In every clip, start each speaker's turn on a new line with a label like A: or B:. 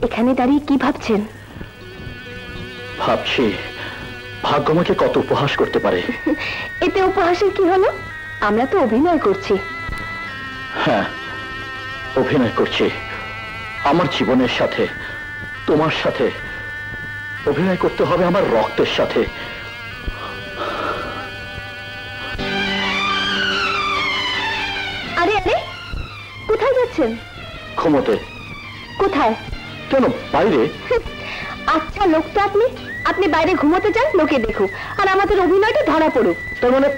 A: এখানে দাঁড়িয়ে কি ভাবছেন?
B: ভাবছি ভাগ্য আমাকে কত উপহাস করতে পারে।
A: এতে উপহাসের কি হলো? আমরা তো অভিনয় করছি।
B: হ্যাঁ, অভিনয় করছি আমার জীবনের সাথে, তোমার সাথে। অভিনয় করতে হবে আমার রক্তের সাথে।
A: আরে আরে, কোথায় যাচ্ছেন?
B: ঘুমোতে।
A: কোথায়?
B: কেন, বাইরে?
A: আচ্ছা লোক তো আপনি, আপনি বাইরে ঘুমোতে যান, লোকে দেখুক, আর আমাদের অভিনয়টা ধরা পড়ুক।
B: তার মানে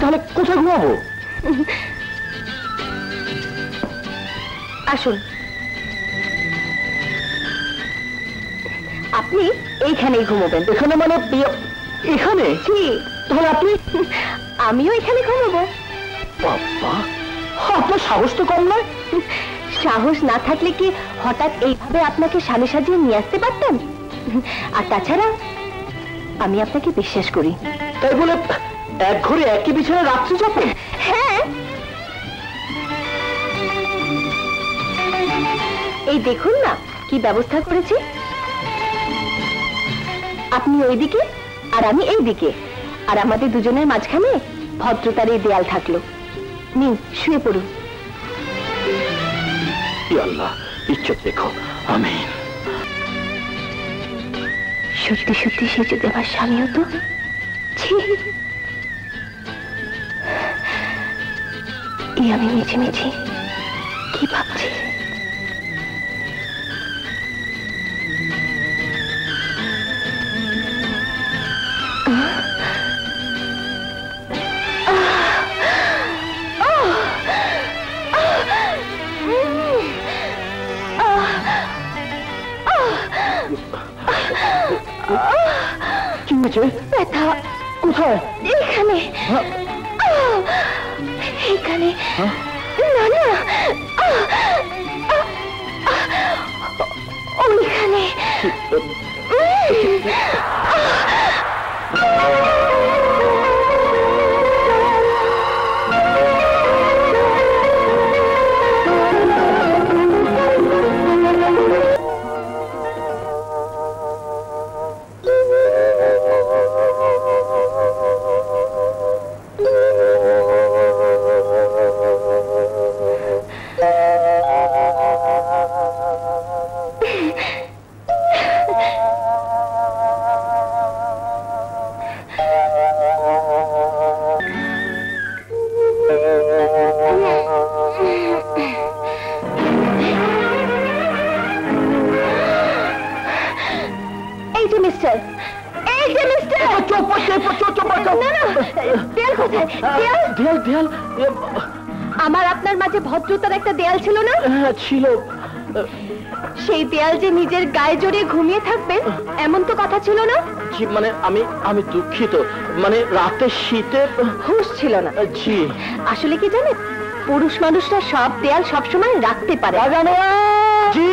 B: তাহলে কোথায় ঘুমাবো?
A: আসুন, আপনি এইখানেই ঘুমোবেন।
B: এখানে মানে এখানে? তাহলে আপনি?
A: আমিও এখানে ঘুমোবো।
B: বাবা, আপনার সাহস তো কম নয়।
A: সাহস না থাকলে কি হঠাৎ এইভাবে আপনাকে স্বামী সাজিয়ে নিয়ে আসতে পারতাম? আর তাছাড়া আমি আপনাকে বিশ্বাস করি।
B: তাই বলে এক ঘরে একই বিছানায় রাত্রি যাপন?
A: হ্যাঁ, এই দেখুন না কি ব্যবস্থা করেছি। আপনি ওইদিকে আর আমি এই দিকে, আর আমাদের দুজনের মাঝখানে ভদ্রতার এই দেয়াল থাকলো। নিন, শুয়ে পড়ুন।
B: আল্লাহ, ইজ্জত রেখো। আমিন।
A: সত্যি সত্যি সে যদি আমার স্বামী হতো। এই আমি মিছি মিছি কি ভাবছি।
B: কি হয়েছে?
A: ব্যথা।
B: কোথায়?
A: এখানে। এখানে না না, ওইখানে। আমার আপনার মাঝে ভদ্রতার একটা দেয়াল ছিল না?
B: ছিল।
A: সেই দেয়াল যে নিজের গায়ে জড়িয়ে ঘুমিয়ে থাকবেন এমন তো কথা ছিল না?
B: মানে আমি দুঃখিত, মানে রাতে শীতে
A: হুঁশ ছিল না।
B: জি।
A: আসলে কি জানেন, পুরুষ মানুষরা সব দেয়াল সবসময় রাখতে পারে।
B: জি।